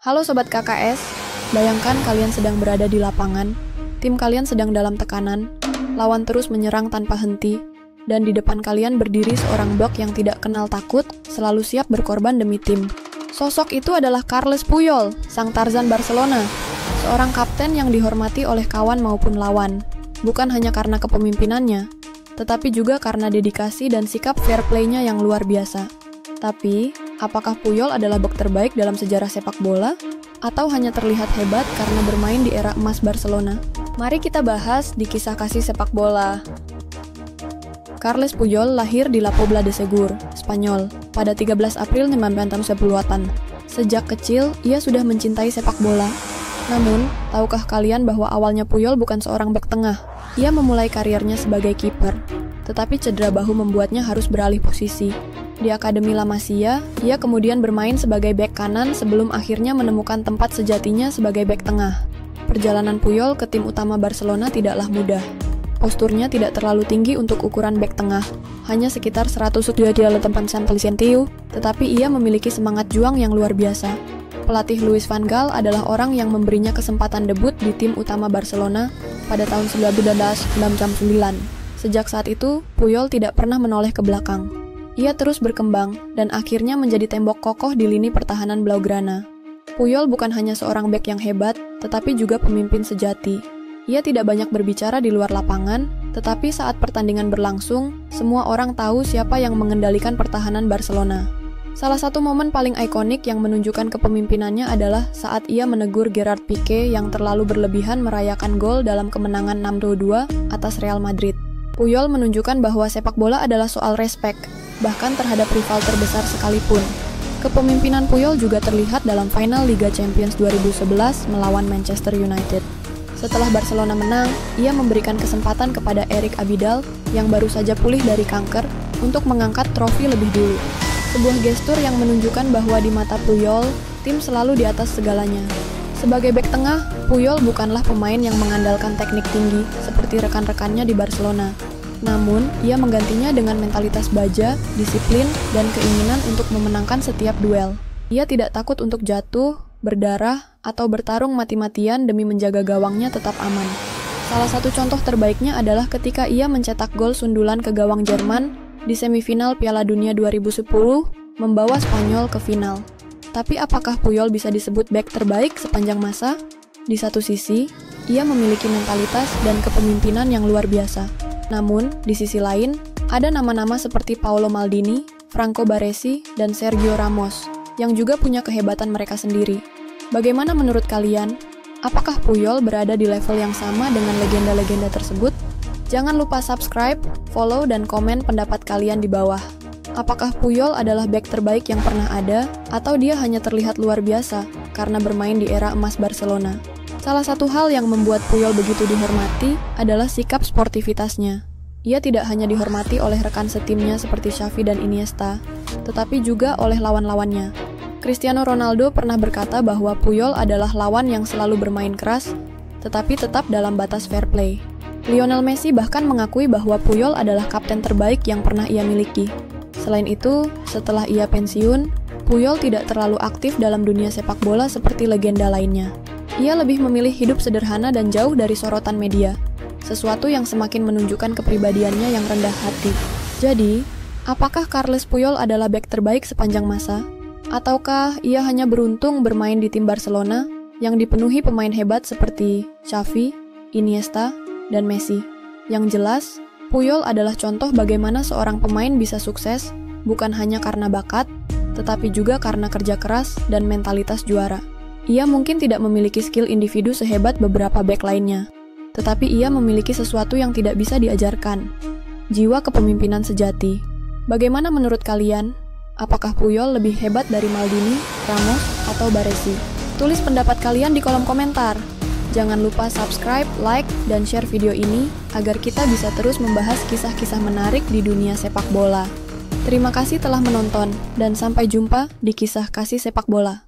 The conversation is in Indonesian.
Halo Sobat KKS, bayangkan kalian sedang berada di lapangan, tim kalian sedang dalam tekanan, lawan terus menyerang tanpa henti, dan di depan kalian berdiri seorang bek yang tidak kenal takut, selalu siap berkorban demi tim. Sosok itu adalah Carles Puyol, sang Tarzan Barcelona, seorang kapten yang dihormati oleh kawan maupun lawan, bukan hanya karena kepemimpinannya, tetapi juga karena dedikasi dan sikap fair play-nya yang luar biasa. Tapi, apakah Puyol adalah bek terbaik dalam sejarah sepak bola? Atau hanya terlihat hebat karena bermain di era emas Barcelona? Mari kita bahas di kisah kasih sepak bola. Carles Puyol lahir di La Pobla de Segur, Spanyol, pada 13 April 1998. Sejak kecil, ia sudah mencintai sepak bola. Namun, tahukah kalian bahwa awalnya Puyol bukan seorang bek tengah? Ia memulai karirnya sebagai kiper, tetapi cedera bahu membuatnya harus beralih posisi. Di Akademi La Masia, ia kemudian bermain sebagai bek kanan sebelum akhirnya menemukan tempat sejatinya sebagai bek tengah. Perjalanan Puyol ke tim utama Barcelona tidaklah mudah. Posturnya tidak terlalu tinggi untuk ukuran bek tengah, hanya sekitar 178 cm, tetapi ia memiliki semangat juang yang luar biasa. Pelatih Louis van Gaal adalah orang yang memberinya kesempatan debut di tim utama Barcelona pada tahun 1999. Sejak saat itu, Puyol tidak pernah menoleh ke belakang. Ia terus berkembang dan akhirnya menjadi tembok kokoh di lini pertahanan Blaugrana. Puyol bukan hanya seorang bek yang hebat, tetapi juga pemimpin sejati. Ia tidak banyak berbicara di luar lapangan, tetapi saat pertandingan berlangsung, semua orang tahu siapa yang mengendalikan pertahanan Barcelona. Salah satu momen paling ikonik yang menunjukkan kepemimpinannya adalah saat ia menegur Gerard Piqué yang terlalu berlebihan merayakan gol dalam kemenangan 6-2 atas Real Madrid. Puyol menunjukkan bahwa sepak bola adalah soal respek, bahkan terhadap rival terbesar sekalipun. Kepemimpinan Puyol juga terlihat dalam final Liga Champions 2011 melawan Manchester United. Setelah Barcelona menang, ia memberikan kesempatan kepada Eric Abidal yang baru saja pulih dari kanker untuk mengangkat trofi lebih dulu. Sebuah gestur yang menunjukkan bahwa di mata Puyol, tim selalu di atas segalanya. Sebagai bek tengah, Puyol bukanlah pemain yang mengandalkan teknik tinggi seperti rekan-rekannya di Barcelona. Namun, ia menggantinya dengan mentalitas baja, disiplin, dan keinginan untuk memenangkan setiap duel. Ia tidak takut untuk jatuh, berdarah, atau bertarung mati-matian demi menjaga gawangnya tetap aman. Salah satu contoh terbaiknya adalah ketika ia mencetak gol sundulan ke gawang Jerman di semifinal Piala Dunia 2010, membawa Spanyol ke final. Tapi apakah Puyol bisa disebut bek terbaik sepanjang masa? Di satu sisi, ia memiliki mentalitas dan kepemimpinan yang luar biasa. Namun, di sisi lain, ada nama-nama seperti Paolo Maldini, Franco Baresi, dan Sergio Ramos, yang juga punya kehebatan mereka sendiri. Bagaimana menurut kalian? Apakah Puyol berada di level yang sama dengan legenda-legenda tersebut? Jangan lupa subscribe, follow, dan komen pendapat kalian di bawah. Apakah Puyol adalah bek terbaik yang pernah ada, atau dia hanya terlihat luar biasa karena bermain di era emas Barcelona? Salah satu hal yang membuat Puyol begitu dihormati adalah sikap sportivitasnya. Ia tidak hanya dihormati oleh rekan setimnya seperti Xavi dan Iniesta, tetapi juga oleh lawan-lawannya. Cristiano Ronaldo pernah berkata bahwa Puyol adalah lawan yang selalu bermain keras, tetapi tetap dalam batas fair play. Lionel Messi bahkan mengakui bahwa Puyol adalah kapten terbaik yang pernah ia miliki. Selain itu, setelah ia pensiun, Puyol tidak terlalu aktif dalam dunia sepak bola seperti legenda lainnya. Ia lebih memilih hidup sederhana dan jauh dari sorotan media, sesuatu yang semakin menunjukkan kepribadiannya yang rendah hati. Jadi, apakah Carles Puyol adalah bek terbaik sepanjang masa? Ataukah ia hanya beruntung bermain di tim Barcelona yang dipenuhi pemain hebat seperti Xavi, Iniesta, dan Messi? Yang jelas, Puyol adalah contoh bagaimana seorang pemain bisa sukses bukan hanya karena bakat, tetapi juga karena kerja keras dan mentalitas juara. Ia mungkin tidak memiliki skill individu sehebat beberapa bek lainnya, tetapi ia memiliki sesuatu yang tidak bisa diajarkan, jiwa kepemimpinan sejati. Bagaimana menurut kalian? Apakah Puyol lebih hebat dari Maldini, Ramos, atau Baresi? Tulis pendapat kalian di kolom komentar. Jangan lupa subscribe, like, dan share video ini agar kita bisa terus membahas kisah-kisah menarik di dunia sepak bola. Terima kasih telah menonton, dan sampai jumpa di kisah kasih sepak bola.